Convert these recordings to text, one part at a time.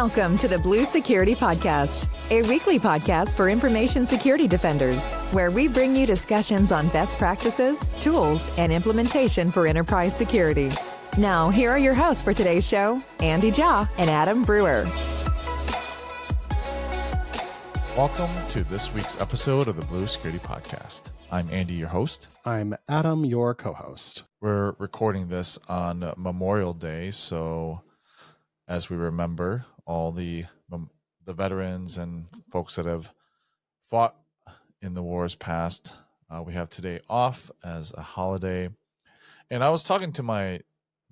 Welcome to the Blue Security Podcast, a weekly podcast for information security defenders, where we bring you discussions on best practices, tools, and implementation for enterprise security. Now, here are your hosts for today's show, Andy Jha and Adam Brewer. Welcome to this week's episode of the Blue Security Podcast. I'm Andy, your host. I'm Adam, your co-host. We're recording this on Memorial Day, so as we remember all the veterans and folks that have fought in the wars past, we have today off as a holiday. And I was talking to my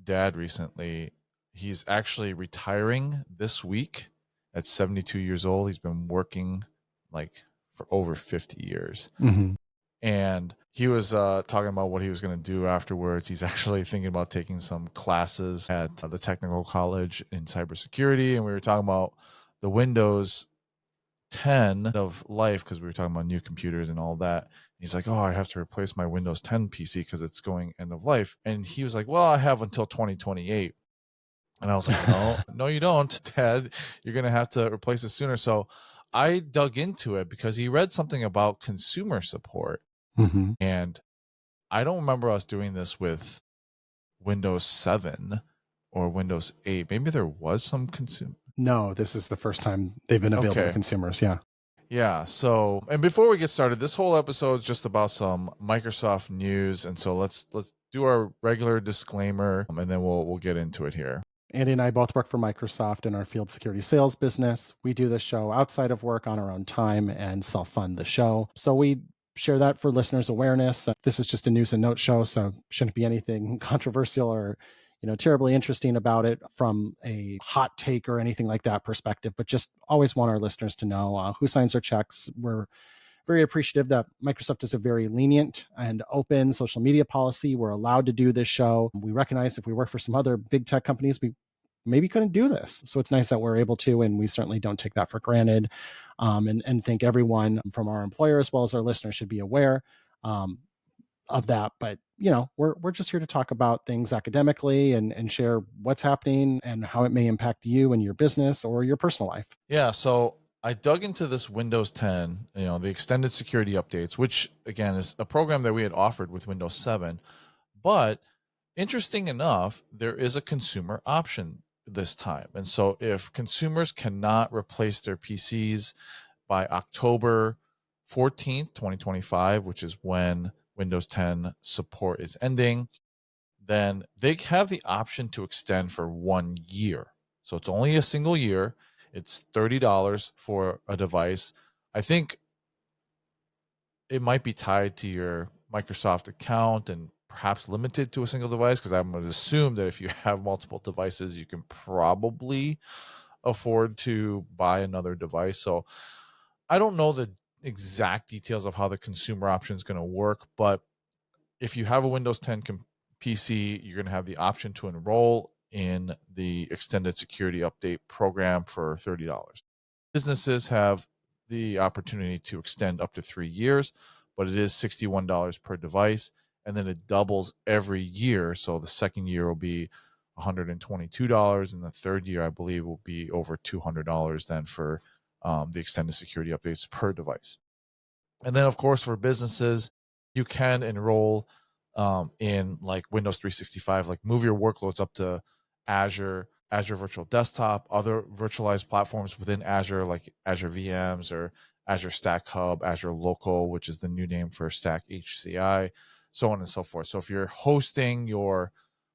dad recently. He's actually retiring this week at 72 years old. He's been working for over 50 years. Mm-hmm. And he was talking about what he was going to do afterwards. He's actually thinking about taking some classes at the technical college in cybersecurity. And we were talking about the Windows 10 of life because we were talking about new computers and all that. He's like, oh, I have to replace my Windows 10 PC because it's going end of life. And he was like, well, I have until 2028. And I was like, no, you don't, Dad. You're going to have to replace it sooner. So I dug into it because he read something about consumer support. Mm-hmm. And I don't remember us doing this with Windows 7 or Windows 8. Maybe there was some consumer. No, this is the first time they've been available to consumers. Yeah. Yeah. So, and before we get started, this whole episode is just about some Microsoft news. And so let's do our regular disclaimer and then we'll get into it here. Andy and I both work for Microsoft in our field security sales business. We do this show outside of work on our own time and self-fund the show. So we share that for listeners' awareness. This is just a news and note show, so shouldn't be anything controversial or terribly interesting about it from a hot take or anything like that perspective, but just always want our listeners to know who signs our checks. We're very appreciative that Microsoft is a very lenient and open social media policy. We're allowed to do this show. We recognize if we work for some other big tech companies, we maybe couldn't do this. So it's nice that we're able to, and we certainly don't take that for granted. And think everyone from our employer as well as our listeners should be aware of that. But, we're just here to talk about things academically and share what's happening and how it may impact you and your business or your personal life. Yeah. So I dug into this Windows 10, the extended security updates, which again is a program that we had offered with Windows 7. But interesting enough, there is a consumer option this time. And so if consumers cannot replace their PCs by October 14th, 2025, which is when Windows 10 support is ending, then they have the option to extend for 1 year. So it's only a single year. It's $30 for a device. I think it might be tied to your Microsoft account and perhaps limited to a single device, because I'm going to assume that if you have multiple devices, you can probably afford to buy another device. So I don't know the exact details of how the consumer option is going to work, but if you have a Windows 10 PC, you're going to have the option to enroll in the extended security update program for $30. Businesses have the opportunity to extend up to 3 years, but it is $61 per device. And then it doubles every year. So the second year will be $122. And the third year, I believe, will be over $200 then for the extended security updates per device. And then, of course, for businesses, you can enroll in Windows 365, move your workloads up to Azure Virtual Desktop, other virtualized platforms within Azure, like Azure VMs or Azure Stack Hub, Azure Local, which is the new name for Stack HCI, so on and so forth. So if you're hosting your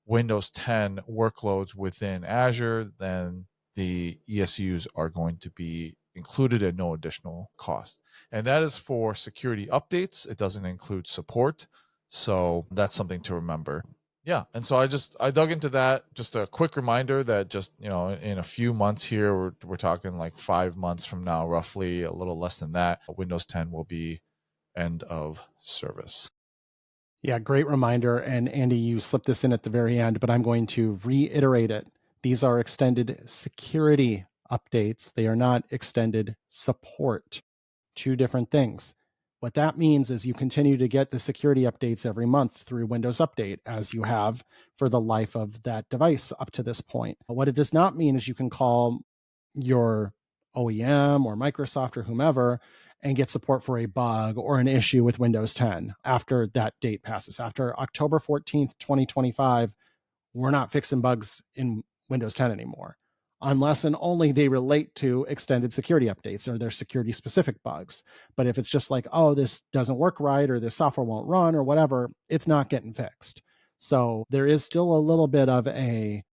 Windows 10 workloads within Azure, then the ESUs are going to be included at no additional cost. And that is for security updates. It doesn't include support. So that's something to remember. Yeah. And so I dug into that. Just a quick reminder that just, in a few months here, we're talking 5 months from now, roughly a little less than that, Windows 10 will be end of service. Yeah, great reminder. And Andy, you slipped this in at the very end, but I'm going to reiterate it. These are extended security updates. They are not extended support. Two different things. What that means is you continue to get the security updates every month through Windows Update, as you have for the life of that device up to this point. What it does not mean is you can call your OEM or Microsoft or whomever and get support for a bug or an issue with Windows 10 after that date passes. After October 14th, 2025, we're not fixing bugs in Windows 10 anymore, unless and only they relate to extended security updates or their security specific bugs. But if it's just like, oh, this doesn't work right, or this software won't run or whatever, it's not getting fixed. So there is still a little bit of a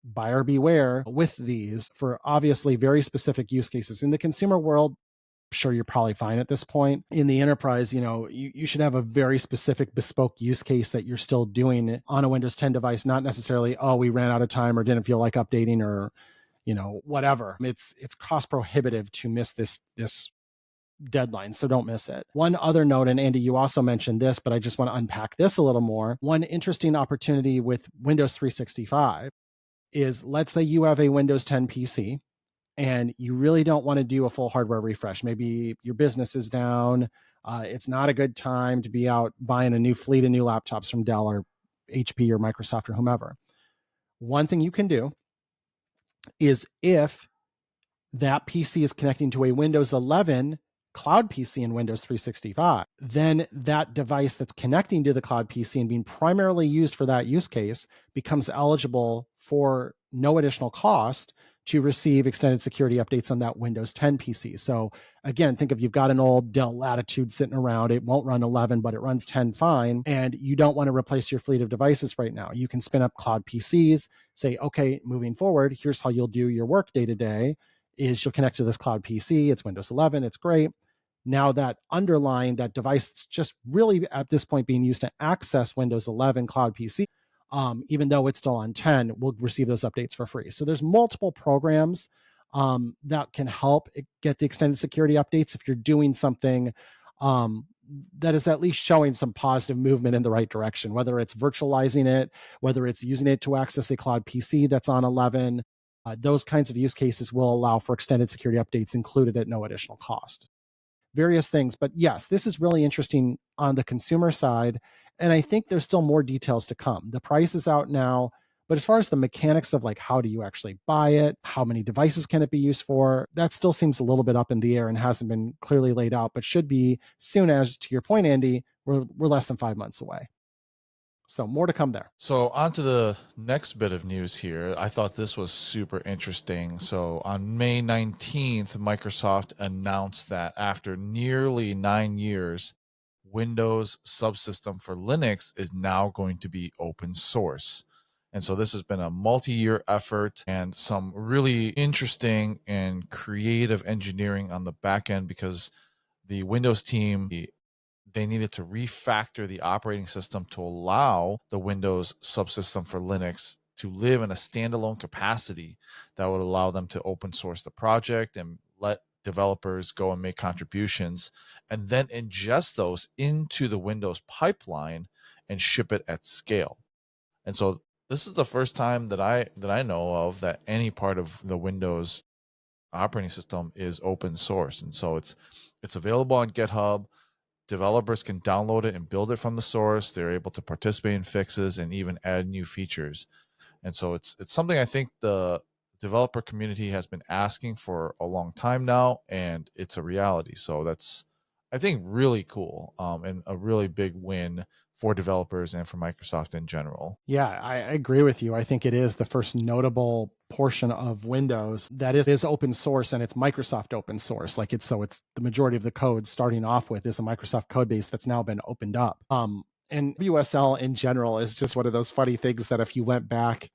buyer beware with these for obviously very specific use cases. In the consumer world, sure, you're probably fine at this point. In the enterprise, you should have a very specific bespoke use case that you're still doing on a Windows 10 device, not necessarily, oh, we ran out of time or didn't feel like updating or, whatever. It's cost prohibitive to miss this deadline, so don't miss it. One other note, and Andy, you also mentioned this, but I just want to unpack this a little more. One interesting opportunity with Windows 365 is, let's say you have a Windows 10 PC and you really don't want to do a full hardware refresh. Maybe your business is down. It's not a good time to be out buying a new fleet of new laptops from Dell or HP or Microsoft or whomever. One thing you can do is, if that PC is connecting to a Windows 11 cloud PC in Windows 365, then that device that's connecting to the cloud PC and being primarily used for that use case becomes eligible for no additional cost to receive extended security updates on that Windows 10 PC. So again, think if you've got an old Dell Latitude sitting around, it won't run 11, but it runs 10 fine, and you don't want to replace your fleet of devices right now. You can spin up cloud PCs, say, okay, moving forward, here's how you'll do your work day to day, is you'll connect to this cloud PC, it's Windows 11, it's great. Now that underlying, that device that's just really at this point being used to access Windows 11 cloud PC, even though it's still on 10, will receive those updates for free. So there's multiple programs that can help get the extended security updates if you're doing something that is at least showing some positive movement in the right direction, whether it's virtualizing it, whether it's using it to access a cloud PC that's on 11. Those kinds of use cases will allow for extended security updates included at no additional cost. Various things. But yes, this is really interesting on the consumer side. And I think there's still more details to come. The price is out now, but as far as the mechanics of like, how do you actually buy it? How many devices can it be used for? That still seems a little bit up in the air and hasn't been clearly laid out, but should be soon, as to your point, Andy, we're less than 5 months away. So more to come there. So on to the next bit of news here. I thought this was super interesting. So on May 19th, Microsoft announced that after nearly 9 years, Windows Subsystem for Linux is now going to be open source. And so this has been a multi-year effort and some really interesting and creative engineering on the back end, because the Windows team, they needed to refactor the operating system to allow the Windows Subsystem for Linux to live in a standalone capacity that would allow them to open source the project and let developers go and make contributions, and then ingest those into the Windows pipeline and ship it at scale. And so this is the first time that I know of that any part of the Windows operating system is open source. And so it's available on GitHub. Developers can download it and build it from the source. They're able to participate in fixes and even add new features. And so it's something I think the developer community has been asking for a long time now, and it's a reality. So that's, I think, really cool and a really big win for developers and for Microsoft in general. Yeah, I agree with you. I think it is the first notable portion of Windows that is open source, and it's Microsoft open source. Like it's the majority of the code starting off with is a Microsoft code base that's now been opened up. And WSL in general is just one of those funny things that if you went back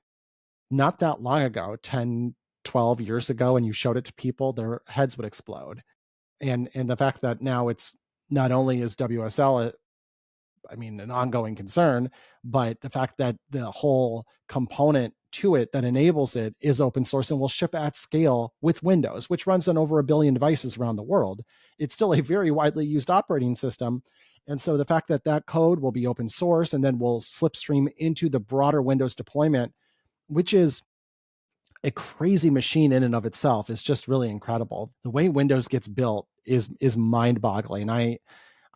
not that long ago, 10, 12 years ago, and you showed it to people, their heads would explode. And the fact that now it's not only is WSL an ongoing concern, but the fact that the whole component to it that enables it is open source and will ship at scale with Windows, which runs on over 1 billion devices around the world. It's still a very widely used operating system. And so the fact that that code will be open source and then will slipstream into the broader Windows deployment, which is a crazy machine in and of itself, is just really incredible. The way Windows gets built is mind-boggling.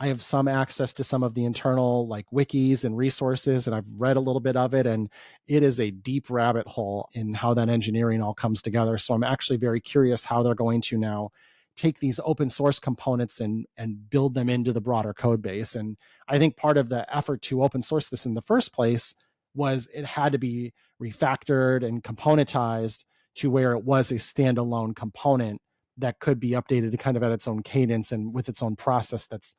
I have some access to some of the internal like wikis and resources, and I've read a little bit of it, and it is a deep rabbit hole in how that engineering all comes together. So I'm actually very curious how they're going to now take these open source components and build them into the broader code base. And I think part of the effort to open source this in the first place was it had to be refactored and componentized to where it was a standalone component that could be updated kind of at its own cadence and with its own process that's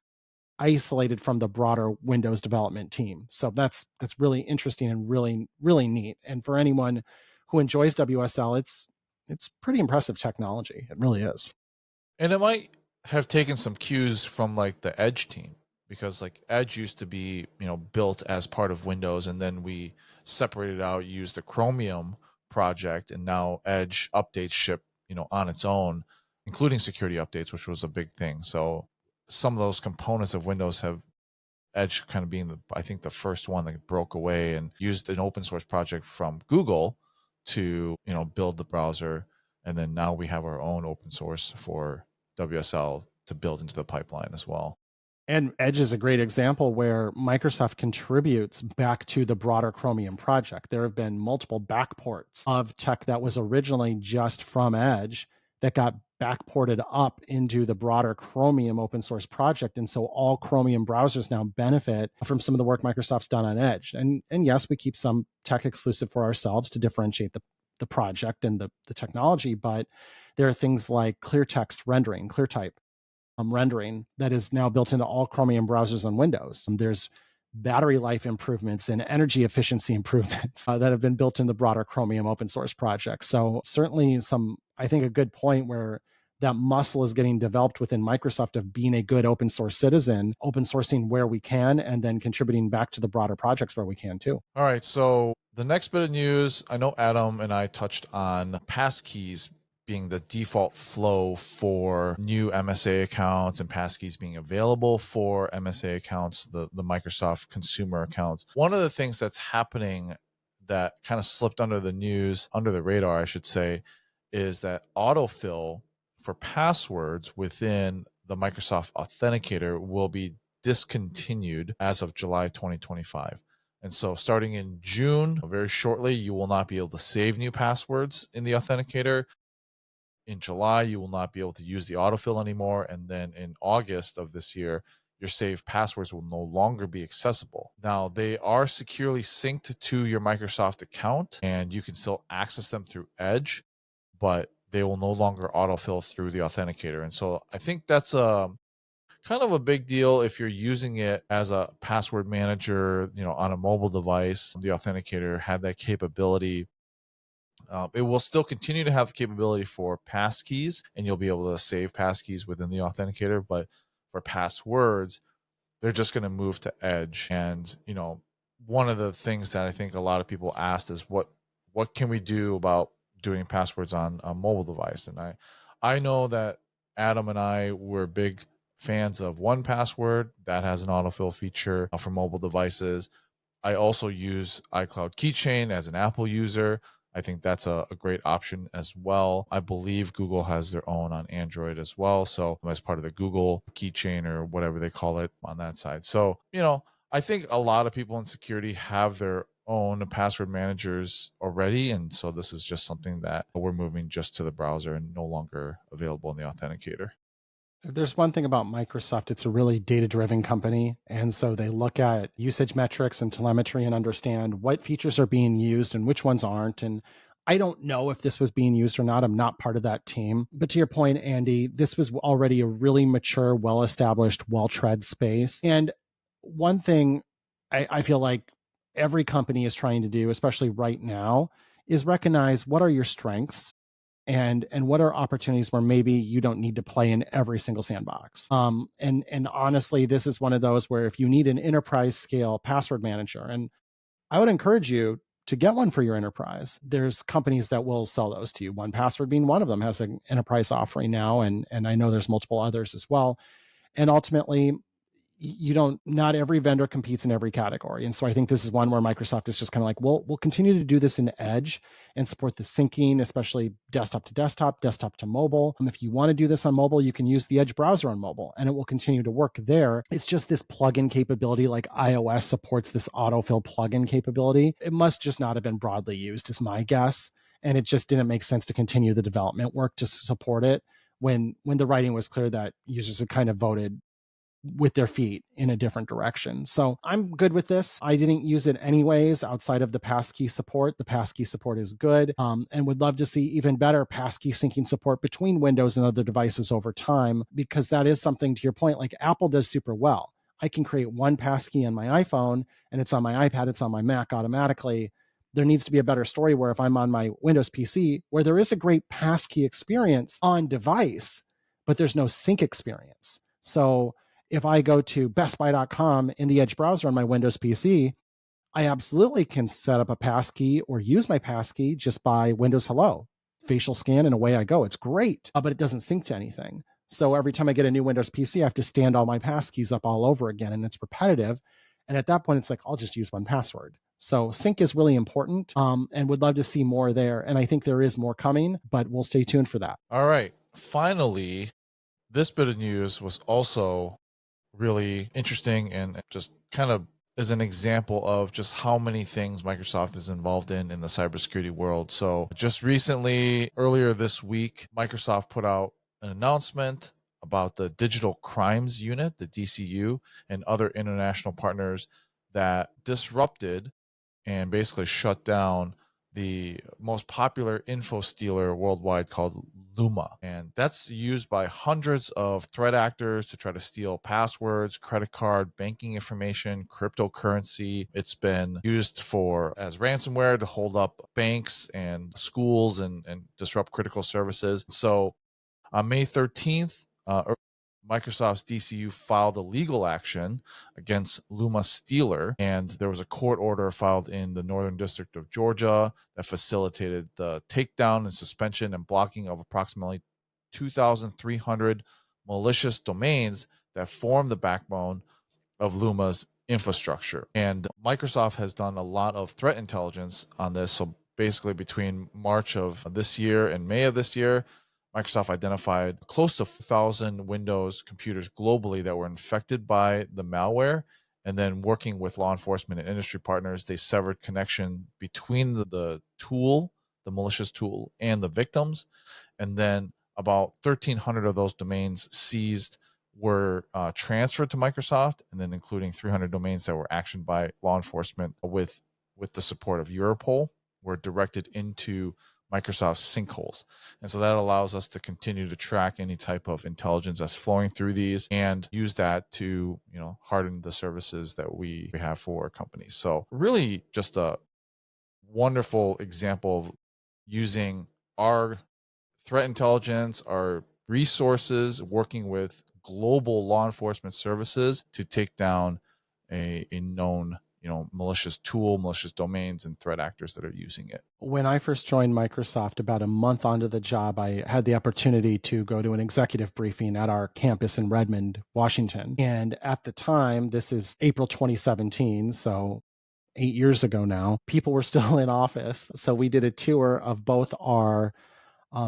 isolated from the broader Windows development team. So that's really interesting and really neat. And for anyone who enjoys WSL, it's pretty impressive technology. It really is. And it might have taken some cues from like the Edge team, because like Edge used to be, built as part of Windows, and then we separated out, used the Chromium project, and now Edge updates ship, on its own, including security updates, which was a big thing. So some of those components of Windows have Edge kind of being I think the first one that broke away and used an open source project from Google to, build the browser. And then now we have our own open source for WSL to build into the pipeline as well. And Edge is a great example where Microsoft contributes back to the broader Chromium project. There have been multiple backports of tech that was originally just from Edge that got backported up into the broader Chromium open source project. And so all Chromium browsers now benefit from some of the work Microsoft's done on Edge. And yes, we keep some tech exclusive for ourselves to differentiate the project and the technology, but there are things like clear text rendering, ClearType rendering that is now built into all Chromium browsers on Windows. There's battery life improvements and energy efficiency improvements that have been built in the broader Chromium open source project. So certainly I think a good point where that muscle is getting developed within Microsoft of being a good open source citizen, open sourcing where we can, and then contributing back to the broader projects where we can too. All right. So the next bit of news, I know Adam and I touched on passkeys being the default flow for new MSA accounts and passkeys being available for MSA accounts, the Microsoft consumer accounts. One of the things that's happening that kind of slipped under the radar, I should say, is that autofill for passwords within the Microsoft Authenticator will be discontinued as of July 2025. And so starting in June, very shortly, you will not be able to save new passwords in the Authenticator. In July, you will not be able to use the autofill anymore. And then in August of this year, your saved passwords will no longer be accessible. Now, they are securely synced to your Microsoft account, and you can still access them through Edge, but they will no longer autofill through the Authenticator. And so I think that's kind of a big deal if you're using it as a password manager, on a mobile device. The Authenticator had that capability. It will still continue to have the capability for passkeys, and you'll be able to save passkeys within the Authenticator. But for passwords, they're just going to move to Edge. And, one of the things that I think a lot of people asked is what can we do about doing passwords on a mobile device? And I know that Adam and I were big fans of 1Password that has an autofill feature for mobile devices. I also use iCloud Keychain as an Apple user. I think that's a great option as well. I believe Google has their own on Android as well. So as part of the Google Keychain or whatever they call it on that side. So, I think a lot of people in security have their own password managers already. And so this is just something that we're moving just to the browser and no longer available in the Authenticator. There's one thing about Microsoft, it's a really data-driven company. And so they look at usage metrics and telemetry and understand what features are being used and which ones aren't. And I don't know if this was being used or not. I'm not part of that team. But to your point, Andy, this was already a really mature, well-established, well-tread space. And one thing I feel like every company is trying to do, especially right now, is recognize what are your strengths and what are opportunities where maybe you don't need to play in every single sandbox. And honestly, this is one of those where if you need an enterprise scale password manager, and I would encourage you to get one for your enterprise. There's companies that will sell those to you. 1Password being one of them has an enterprise offering now, and I know there's multiple others as well. And ultimately, not every vendor competes in every category. And so I think this is one where Microsoft is just kind of like, well, we'll continue to do this in Edge and support the syncing, especially desktop to desktop, desktop to mobile. If you want to do this on mobile, you can use the Edge browser on mobile and it will continue to work there. It's just this plugin capability, like iOS supports this autofill plugin capability. It must just not have been broadly used, is my guess. And it just didn't make sense to continue the development work to support it when the writing was clear that users had kind of voted with their feet in a different direction. So I'm good with this. I didn't use it anyways outside of the passkey support. The passkey support is good, and would love to see even better passkey syncing support between Windows and other devices over time, because that is something, to your point, like Apple does super well. I can create one passkey on my iPhone and it's on my iPad, it's on my Mac automatically. There needs to be a better story where if I'm on my Windows PC, where there is a great passkey experience on device, but there's no sync experience. So if I go to bestbuy.com in the Edge browser on my Windows PC, I absolutely can set up a passkey or use my passkey just by Windows Hello, facial scan, and away I go. It's great, but it doesn't sync to anything. So every time I get a new Windows PC, I have to stand all my passkeys up all over again, and it's repetitive. And at that point, it's like, I'll just use one password. So sync is really important, and would love to see more there. And I think there is more coming, but we'll stay tuned for that. All right. Finally, this bit of news was also really interesting and just kind of is an example of just how many things Microsoft is involved in the cybersecurity world. So just recently, earlier this week, Microsoft put out an announcement about the Digital Crimes Unit, the DCU, and other international partners that disrupted and basically shut down the most popular info stealer worldwide called Luma. And that's used by hundreds of threat actors to try to steal passwords, credit card, banking information, cryptocurrency. It's been used as ransomware to hold up banks and schools and disrupt critical services. So on May 13th, Microsoft's DCU filed a legal action against Luma Stealer, and there was a court order filed in the Northern District of Georgia that facilitated the takedown and suspension and blocking of approximately 2,300 malicious domains that form the backbone of Luma's infrastructure. And Microsoft has done a lot of threat intelligence on this. So basically between March of this year and May of this year, Microsoft identified close to 1,000 Windows computers globally that were infected by the malware. And then working with law enforcement and industry partners, they severed connection between the tool, the malicious tool, and the victims. And then about 1,300 of those domains seized were transferred to Microsoft, and then including 300 domains that were actioned by law enforcement with the support of Europol were directed into Microsoft's sinkholes. And so that allows us to continue to track any type of intelligence that's flowing through these and use that to, harden the services that we have for our companies. So really just a wonderful example of using our threat intelligence, our resources, working with global law enforcement services to take down a known malicious tool, malicious domains, and threat actors that are using it. When I first joined Microsoft, about a month onto the job, I had the opportunity to go to an executive briefing at our campus in Redmond, Washington. And at the time, this is April 2017, so 8 years ago now, people were still in office. So we did a tour of both our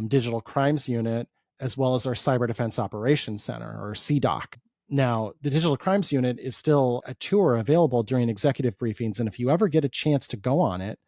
Digital Crimes Unit as well as our Cyber Defense Operations Center, or CDOC. Now, the Digital Crimes Unit is still a tour available during executive briefings, and if you ever get a chance to go on it,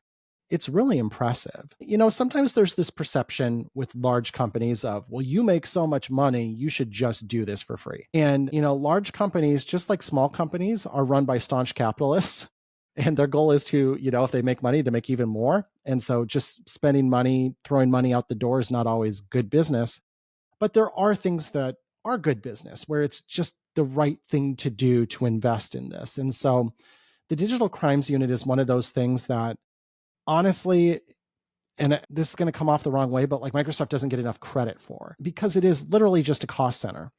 it's really impressive. Sometimes there's this perception with large companies of, well, you make so much money, you should just do this for free. And, large companies, just like small companies, are run by staunch capitalists. And their goal is to, if they make money, to make even more. And so just spending money, throwing money out the door is not always good business. But there are things that are good business where it's just the right thing to do to invest in this. And so the Digital Crimes Unit is one of those things that, honestly, and this is going to come off the wrong way, but like Microsoft doesn't get enough credit for, because it is literally just a cost center.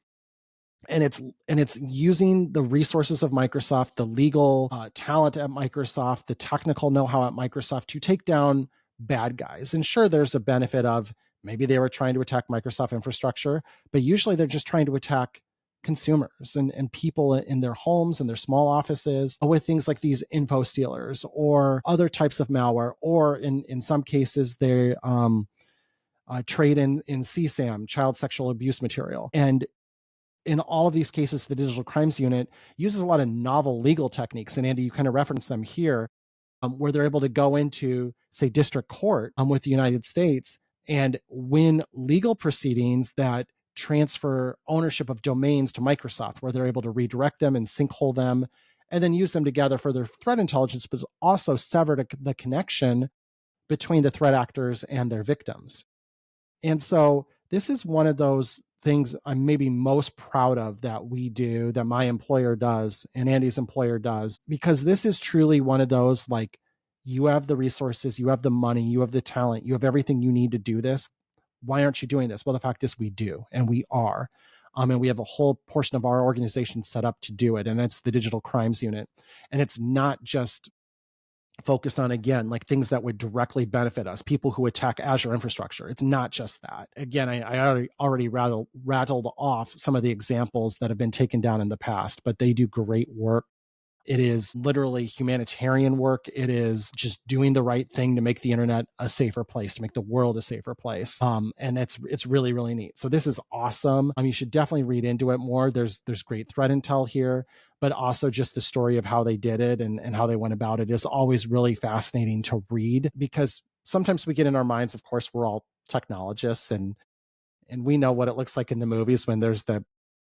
And it's using the resources of Microsoft, the legal talent at Microsoft, the technical know-how at Microsoft to take down bad guys. And sure, there's a benefit of maybe they were trying to attack Microsoft infrastructure, but usually they're just trying to attack consumers and people in their homes and their small offices with things like these info stealers or other types of malware, or in some cases they trade in CSAM, child sexual abuse material. And in all of these cases, the Digital Crimes Unit uses a lot of novel legal techniques. And Andy, you kind of referenced them here, where they're able to go into, say, district court with the United States and win legal proceedings that transfer ownership of domains to Microsoft, where they're able to redirect them and sinkhole them and then use them together for their threat intelligence, but also sever the connection between the threat actors and their victims. And so this is one of those things I'm maybe most proud of that we do, that my employer does and Andy's employer does, because this is truly one of those, like, you have the resources, you have the money, you have the talent, you have everything you need to do this. Why aren't you doing this? Well, the fact is we do, and we are. And we have a whole portion of our organization set up to do it. And it's the Digital Crimes Unit. And it's not just focused on, again, like things that would directly benefit us, people who attack Azure infrastructure. It's not just that. Again, I already rattled off some of the examples that have been taken down in the past, but they do great work. It is literally humanitarian work. It is just doing the right thing to make the internet a safer place, to make the world a safer place. And it's really, really neat. So this is awesome. You should definitely read into it more. There's great threat intel here, but also just the story of how they did it and how they went about it is always really fascinating to read, because sometimes we get in our minds, of course, we're all technologists and we know what it looks like in the movies when there's the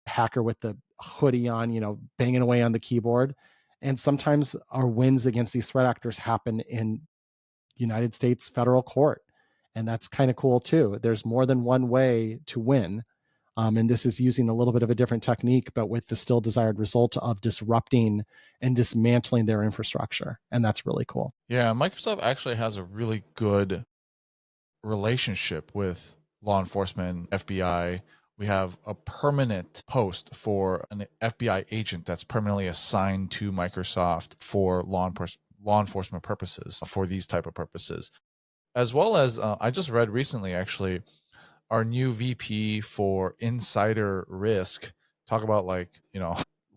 hacker with the hoodie on, banging away on the keyboard. And sometimes our wins against these threat actors happen in United States federal court. And that's kind of cool too. There's more than one way to win. And this is using a little bit of a different technique, but with the still desired result of disrupting and dismantling their infrastructure. And that's really cool. Yeah, Microsoft actually has a really good relationship with law enforcement, FBI. We have a permanent post for an FBI agent that's permanently assigned to Microsoft for law enforcement purposes, for these type of purposes. As well as, I just read recently, actually, our new VP for insider risk, talk about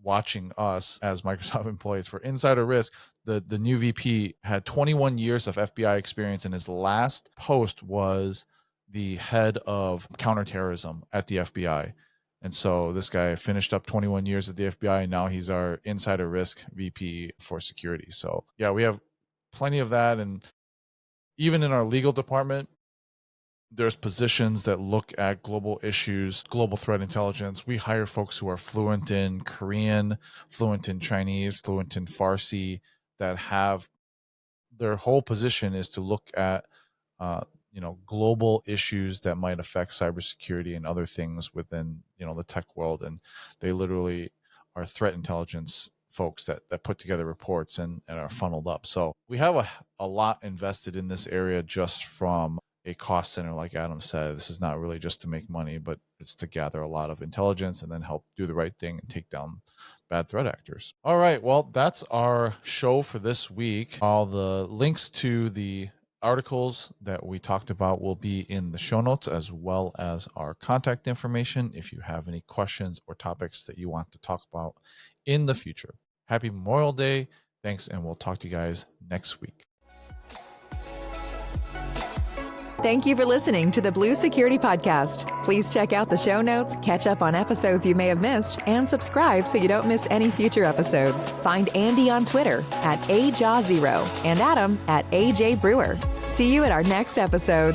watching us as Microsoft employees for insider risk. The new VP had 21 years of FBI experience, and his last post was the head of counterterrorism at the FBI. And so this guy finished up 21 years at the FBI, and now he's our insider risk VP for security. So yeah, we have plenty of that. And even in our legal department, there's positions that look at global issues, global threat intelligence. We hire folks who are fluent in Korean, fluent in Chinese, fluent in Farsi, that have their whole position is to look at global issues that might affect cybersecurity and other things within, the tech world. And they literally are threat intelligence folks that put together reports and are funneled up. So we have a lot invested in this area just from a cost center. Like Adam said, this is not really just to make money, but it's to gather a lot of intelligence and then help do the right thing and take down bad threat actors. All right. Well, that's our show for this week. All the links to the articles that we talked about will be in the show notes, as well as our contact information if you have any questions or topics that you want to talk about in the future. Happy Memorial Day. Thanks, and we'll talk to you guys next week. Thank you for listening to the Blue Security Podcast. Please check out the show notes, catch up on episodes you may have missed, and subscribe so you don't miss any future episodes. Find Andy on Twitter @AJaw0 and Adam @AJ Brewer. See you at our next episode.